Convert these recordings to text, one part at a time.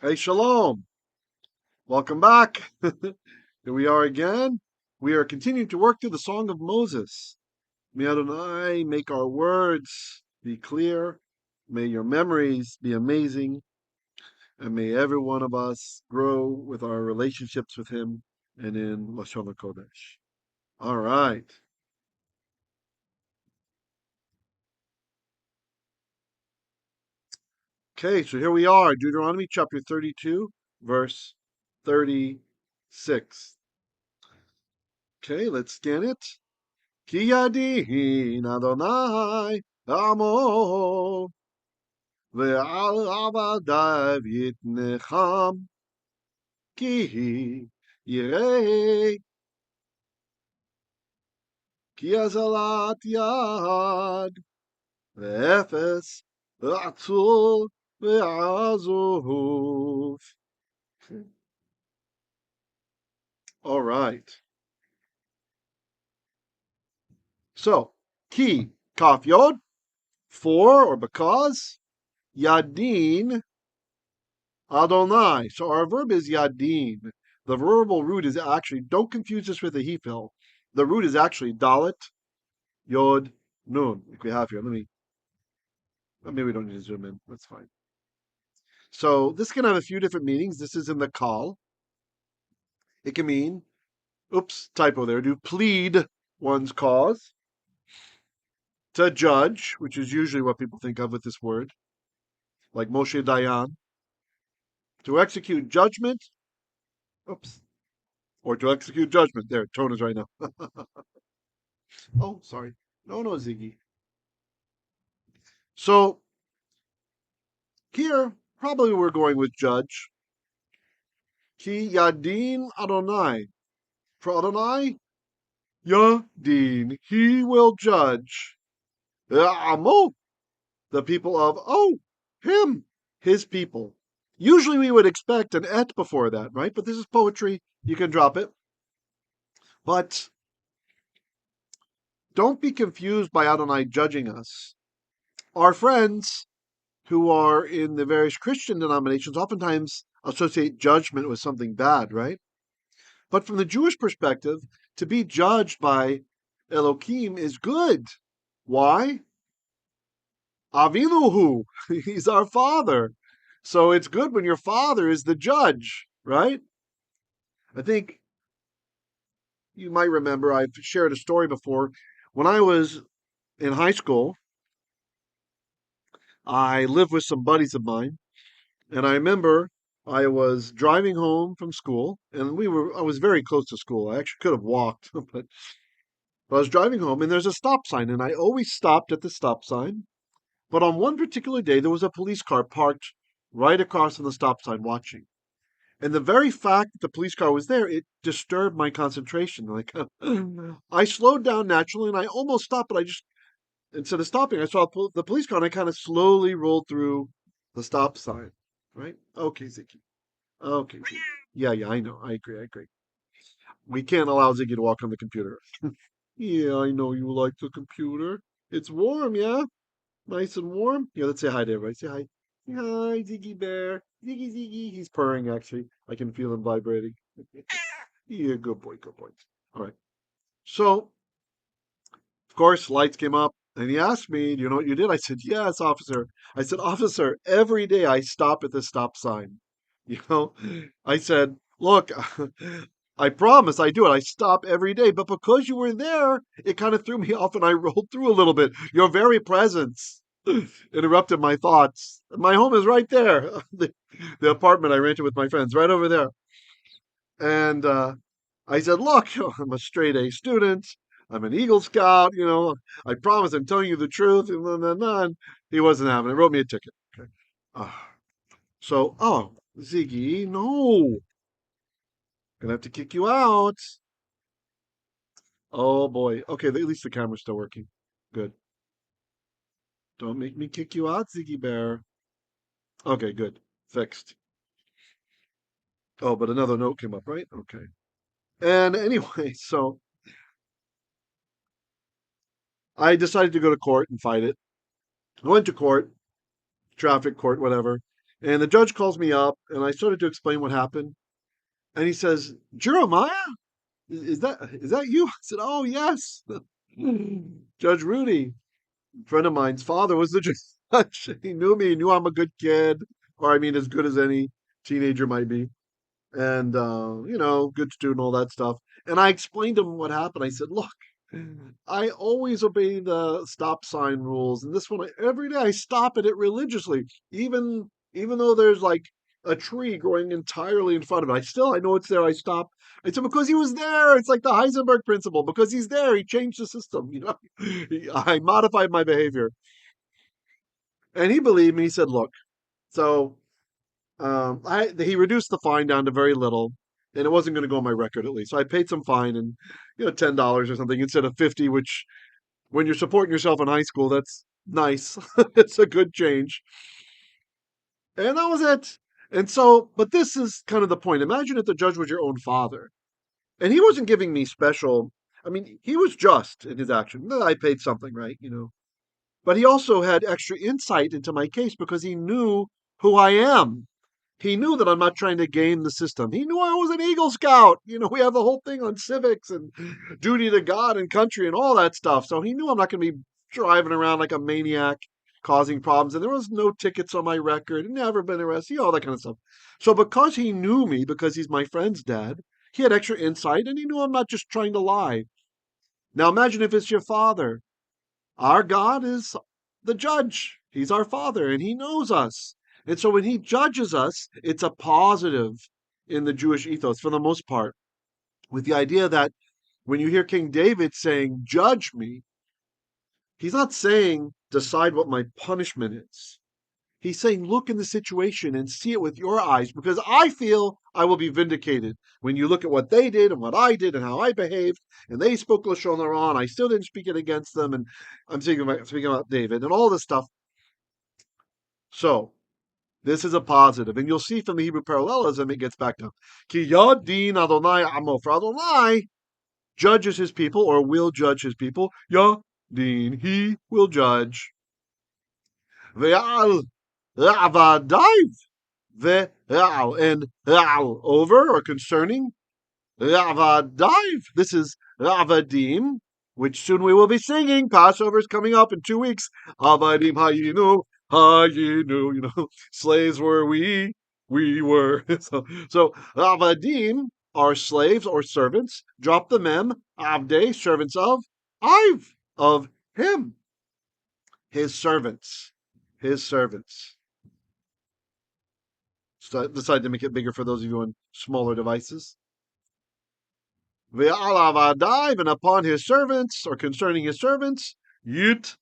Hey, Shalom. Welcome back. Here we are again. We are continuing to work through the Song of Moses. May Adonai make our words be clear. May your memories be amazing. And may every one of us grow with our relationships with Him and in Lashon HaKodesh. All right. Okay, so here we are, Deuteronomy chapter 32, verse 36. Okay, let's scan it. Ki yadin Adonai amo ve'al avadaiv yitnecham ki yireh ki azlat yad efes atzur ve'azur. All right. So, ki, kaf yod, for or because, yadin Adonai. So our verb is yadin. The verbal root is actually, don't confuse this with a hefil. The root is actually dalet, yod, nun, like we have here. Maybe we don't need to zoom in. That's fine. So this can have a few different meanings. This is in the kal. It can mean, oops, typo there, to plead one's cause, to judge, which is usually what people think of with this word, like Moshe Dayan, to execute judgment, oops, or to execute judgment. There, tone is right now. Oh, sorry. No, Ziggy. So here, probably we're going with judge. Ki yadin Adonai. For Adonai, yadin. He will judge. Amo. The people of, him. His people. Usually we would expect an et before that, right? But this is poetry. You can drop it. But don't be confused by Adonai judging us. Our friends who are in the various Christian denominations oftentimes associate judgment with something bad, right? But from the Jewish perspective, to be judged by Elohim is good. Why? Avinuhu, he's our father. So it's good when your father is the judge, right? I think you might remember I've shared a story before. When I was in high school, I lived with some buddies of mine. And I remember I was driving home from school, and I was very close to school. I actually could have walked, but I was driving home, and there's a stop sign, and I always stopped at the stop sign. But on one particular day, there was a police car parked right across from the stop sign watching. And the very fact that the police car was there, it disturbed my concentration. Like, I slowed down naturally, and I almost stopped, but instead of stopping, I saw the police car, and I kind of slowly rolled through the stop sign. Right? Okay, Ziki. Okay, Ziggy. Yeah, I know. I agree. We can't allow Ziggy to walk on the computer. Yeah, I know you like the computer. It's warm, yeah? Nice and warm. Yeah, let's say hi to everybody. Say hi. Say hi, Ziggy Bear. Ziggy. He's purring, actually. I can feel him vibrating. Yeah, good boy. All right. So, of course, lights came up, and he asked me, "Do you know what you did?" I said, "Yes, officer." I said, "Officer, every day I stop at the stop sign." You know, I said, "Look, I promise I do it. I stop every day, but because you were there, it kind of threw me off and I rolled through a little bit. Your very presence interrupted my thoughts. My home is right there, the apartment I rented with my friends, right over there." And I said, "Look, I'm a straight A student. I'm an Eagle Scout. I promise I'm telling you the truth." And he wasn't having it. Wrote me a ticket. Okay. Ah, Ziggy, no, gonna have to kick you out. Oh boy. Okay, at least the camera's still working. Good. Don't make me kick you out, Ziggy Bear. Okay, good. Fixed. Oh, but another note came up, right? Okay. And anyway, so I decided to go to court and fight it. I went to court, traffic court, whatever. And the judge calls me up, and I started to explain what happened. And he says, Jeremiah, is that you? I said, oh, yes. Judge Rudy, a friend of mine's father was the judge. He knew me, he knew I'm a good kid, or I mean, as good as any teenager might be. And, good student, all that stuff. And I explained to him what happened. I said, look, I always obey the stop sign rules. And this one, every day I stop at it religiously, even though there's like a tree growing entirely in front of it. I know it's there. I stop. I said, because he was there. It's like the Heisenberg principle. Because he's there, he changed the system. I modified my behavior. And he believed me. He said, look, so he reduced the fine down to very little, and it wasn't going to go on my record at least. So I paid some fine and $10 or something instead of 50, which when you're supporting yourself in high school, that's nice. It's a good change. And that was it. And so, but this is kind of the point. Imagine if the judge was your own father, and he wasn't giving me special. I mean, he was just in his action. No, I paid something, right? But he also had extra insight into my case because he knew who I am. He knew that I'm not trying to game the system. He knew I was an Eagle Scout. We have the whole thing on civics and duty to God and country and all that stuff. So he knew I'm not going to be driving around like a maniac causing problems. And there was no tickets on my record, never been arrested, all that kind of stuff. So because he knew me, because he's my friend's dad, he had extra insight and he knew I'm not just trying to lie. Now imagine if it's your father. Our God is the judge. He's our father and he knows us. And so when he judges us, it's a positive in the Jewish ethos for the most part, with the idea that when you hear King David saying, judge me, he's not saying decide what my punishment is. He's saying look in the situation and see it with your eyes because I feel I will be vindicated. When you look at what they did and what I did and how I behaved, and they spoke Lashon Hara, and I still didn't speak it against them, and I'm speaking about David and all this stuff. So this is a positive, and you'll see from the Hebrew parallelism it gets back to Ki yadin Adonai amo. For Adonai judges his people or will judge his people. Yadin, he will judge. Ve'al avadaiv ve'al, and ve'al over or concerning avadaiv. This is avadim, which soon we will be singing. Passover is coming up in 2 weeks. Avadim hayinu. Slaves were we were. So avadim are slaves or servants. Drop the mem. Avde, servants of him. His servants. His servants. So decide to make it bigger for those of you on smaller devices. Ve'al avadaiv, and upon his servants, or concerning his servants, yitnecham.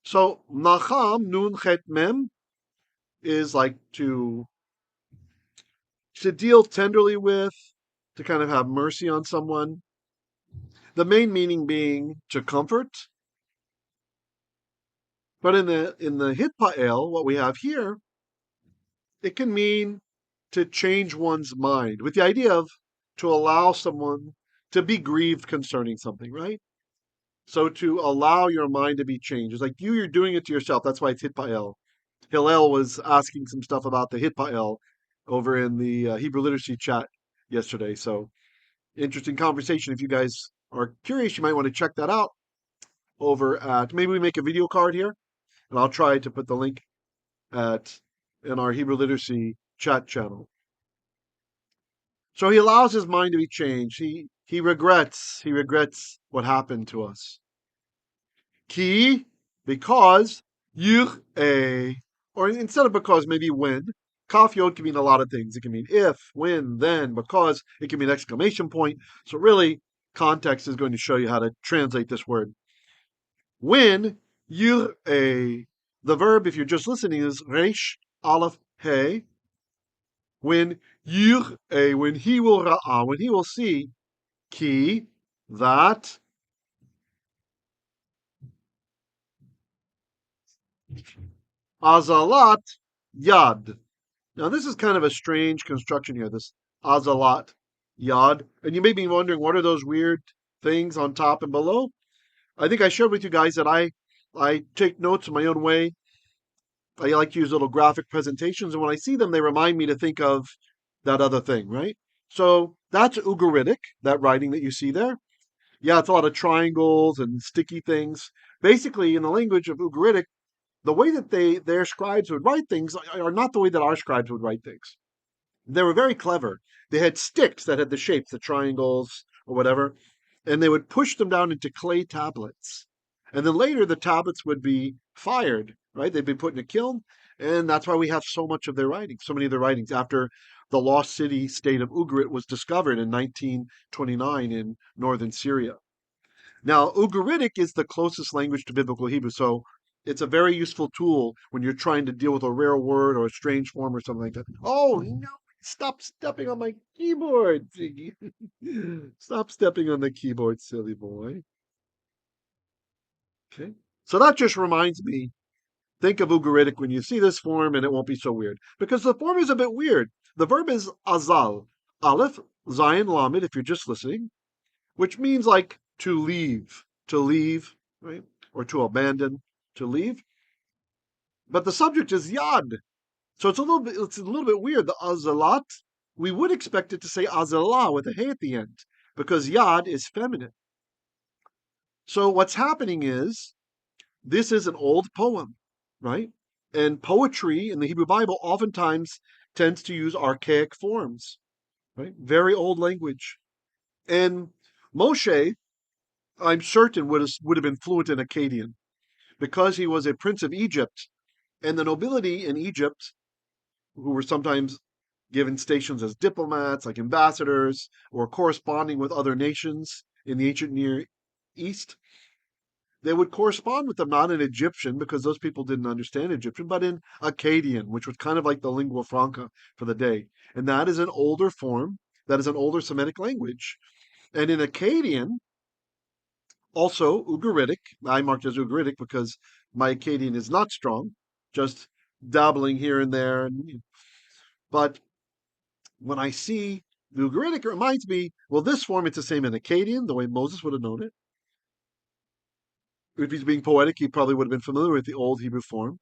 So nacham, nun chet mem, is like to deal tenderly with, to kind of have mercy on someone. The main meaning being to comfort. But in the hitpael, what we have here, it can mean to change one's mind, with the idea of to allow someone to be grieved concerning something, right? So to allow your mind to be changed. It's like you're doing it to yourself. That's why it's hitpael. Hillel was asking some stuff about the hitpael over in the Hebrew literacy chat yesterday. So interesting conversation. If you guys are curious, you might want to check that out over at, maybe we make a video card here, and I'll try to put the link in our Hebrew literacy chat channel. So he allows his mind to be changed. He regrets what happened to us. Ki, because, yireh, or instead of because, maybe when. Kaf yod can mean a lot of things. It can mean if, when, then, because. It can mean exclamation point. So really, context is going to show you how to translate this word. When yireh, the verb, if you're just listening, is resh, aleph, hey. When yireh, when he will ra'ah, when he will see, ki, that, azlat, yad. Now this is kind of a strange construction here, this azlat, yad. And you may be wondering, what are those weird things on top and below? I think I shared with you guys that I take notes in my own way. I like to use little graphic presentations, and when I see them, they remind me to think of that other thing, right? So that's Ugaritic, that writing that you see there. Yeah, it's a lot of triangles and sticky things. Basically, in the language of Ugaritic, the way that their scribes would write things are not the way that our scribes would write things. They were very clever. They had sticks that had the shapes, the triangles or whatever, and they would push them down into clay tablets. And then later the tablets would be fired, right? They'd be put in a kiln, and that's why we have so much of their writings, so many of their writings after the lost city state of Ugarit was discovered in 1929 in northern Syria. Now, Ugaritic is the closest language to biblical Hebrew, so it's a very useful tool when you're trying to deal with a rare word or a strange form or something like that. Oh, no, stop stepping on my keyboard, Ziggy. Stop stepping on the keyboard, silly boy. Okay. So that just reminds me, think of Ugaritic when you see this form and it won't be so weird. Because the form is a bit weird. The verb is azal, aleph, zayin, lamed, if you're just listening, which means like to leave, right? Or to abandon, to leave. But the subject is yad. So it's a little bit weird. The azalat, we would expect it to say azalah with a hey at the end, because yad is feminine. So what's happening is this is an old poem, right? And poetry in the Hebrew Bible oftentimes tends to use archaic forms, right? Very old language. And Moshe, I'm certain, would have been fluent in Akkadian because he was a prince of Egypt, and the nobility in Egypt, who were sometimes given stations as diplomats, like ambassadors, or corresponding with other nations in the ancient Near East, they would correspond with them not in Egyptian because those people didn't understand Egyptian, but in Akkadian, which was kind of like the lingua franca for the day. And that is an older form, that is an older Semitic language. And in Akkadian, also Ugaritic, I marked as Ugaritic because my Akkadian is not strong, just dabbling here and there. But when I see the Ugaritic, it reminds me, well, this form, it's the same in Akkadian, the way Moses would have known it. If he's being poetic, he probably would have been familiar with the old Hebrew form.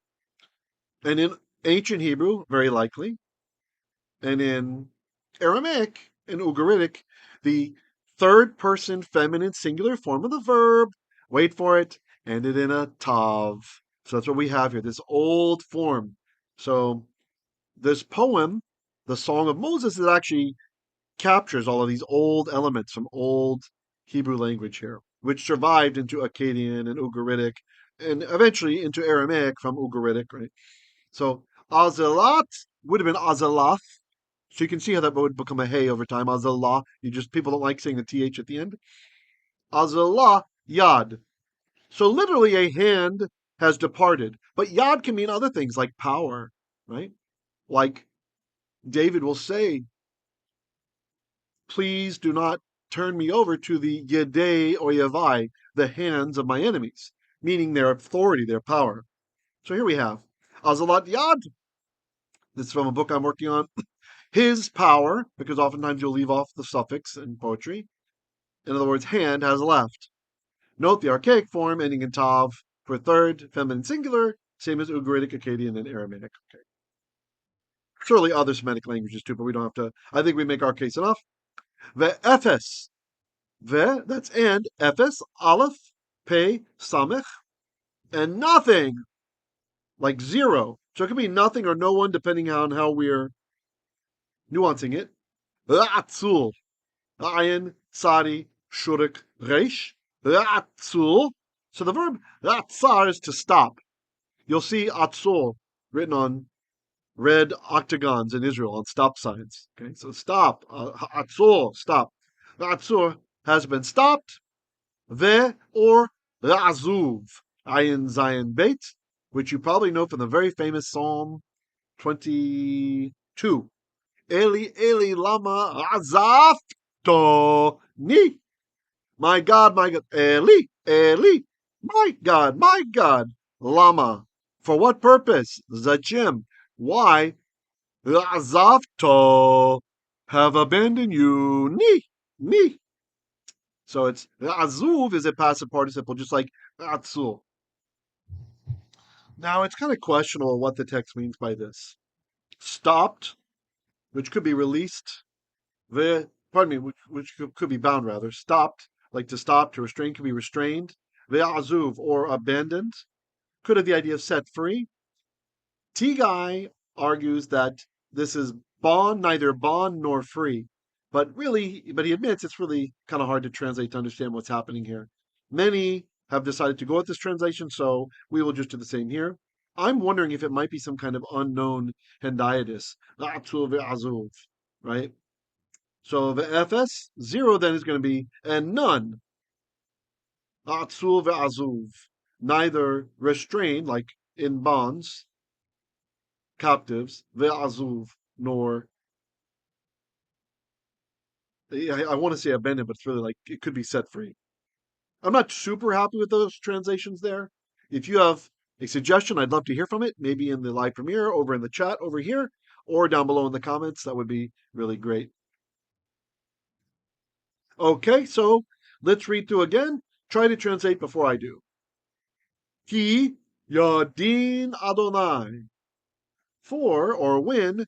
And in ancient Hebrew, very likely. And in Aramaic, in Ugaritic, the third person feminine singular form of the verb, wait for it, ended in a tav. So that's what we have here, this old form. So this poem, the Song of Moses, it actually captures all of these old elements from old Hebrew language here, which survived into Akkadian and Ugaritic, and eventually into Aramaic from Ugaritic, right? So Azalat would have been Azalath. So you can see how that would become a hey over time. Azalah. People don't like saying the th at the end. Azalah yad. So literally a hand has departed. But yad can mean other things like power, right? Like David will say, please do not turn me over to the yedei or yavai, the hands of my enemies, meaning their authority, their power. So here we have Azalat yad. This is from a book I'm working on. His power, because oftentimes you'll leave off the suffix in poetry. In other words, hand has left. Note the archaic form ending in tav for third, feminine singular, same as Ugaritic, Akkadian, and Aramaic. Okay. Surely other Semitic languages too, but we don't have to. I think we make our case enough. The efes. The, that's and, efes, aleph, pe, samech, and nothing, like zero. So it can be nothing or no one, depending on how we're nuancing it. Atzur. Ayin, Sadi, Shurik, Reish, Atzur. So the verb atzar is to stop. You'll see atzur written on red octagons in Israel on stop signs. Okay, so stop, atzur, stop. Atzur has been stopped. Ve or azuv, Ayin Zayin Beit, which you probably know from the very famous Psalm 22. Eli, Eli, lama azaftoni. My God, Eli, Eli, my God, lama. For what purpose? Zachim. Why? Azavto. Have abandoned you. Ni. So azuv is a passive participle, just like atzur. Now, it's kind of questionable what the text means by this. Stopped, which could be released, pardon me, which could be bound rather. Stopped, like to stop, to restrain, could be restrained. Ve'azuv, or abandoned, could have the idea of set free. Tigay argues that this is bond, neither bond nor free. But he admits it's really kind of hard to translate to understand what's happening here. Many have decided to go with this translation, so we will just do the same here. I'm wondering if it might be some kind of unknown hendiadys, atzur ve'azuv, right? So the efes, zero then is going to be, and none, atzur ve'azuv, neither restrained, like in bonds, captives, ve'azuv, nor, I want to say abandoned, but it's really like it could be set free. I'm not super happy with those translations there. If you have a suggestion, I'd love to hear from it, maybe in the live premiere, over in the chat over here, or down below in the comments. That would be really great. Okay, so let's read through again. Try to translate before I do. Ki yadin Adonai. For, or when,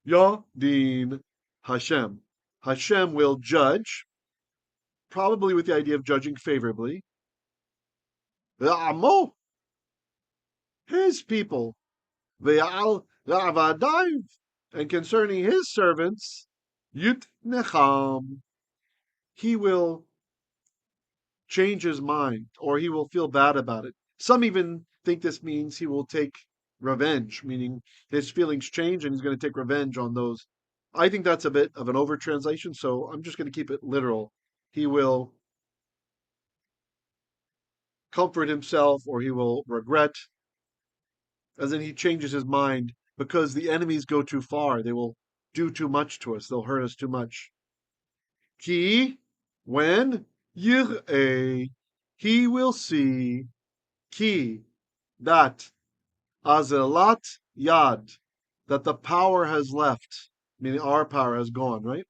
yadin Hashem. Hashem will judge, probably with the idea of judging favorably. Ve'amo, his people. Ve'al avadaiv, and concerning his servants, yitnecham, he will change his mind, or he will feel bad about it. Some even think this means he will take revenge, meaning his feelings change and he's going to take revenge on those. I think that's a bit of an over translation, so I'm just going to keep it literal. He will comfort himself, or he will regret, as in he changes his mind because the enemies go too far. They will do too much to us. They'll hurt us too much. Ki, when, yireh, he will see, ki, that, azlat yad, that the power has left, meaning our power has gone, right?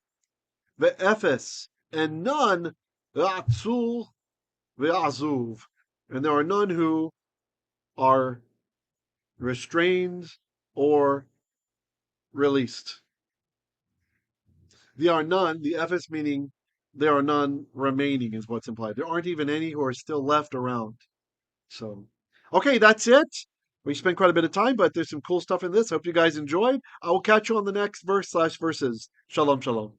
The efes, and none, atzur ve'azuv, and there are none who are restrained or released. There are none, the efes meaning there are none remaining is what's implied. There aren't even any who are still left around. So, okay, that's it. We spent quite a bit of time, but there's some cool stuff in this. Hope you guys enjoyed. I will catch you on the next verse/verses. Shalom, shalom.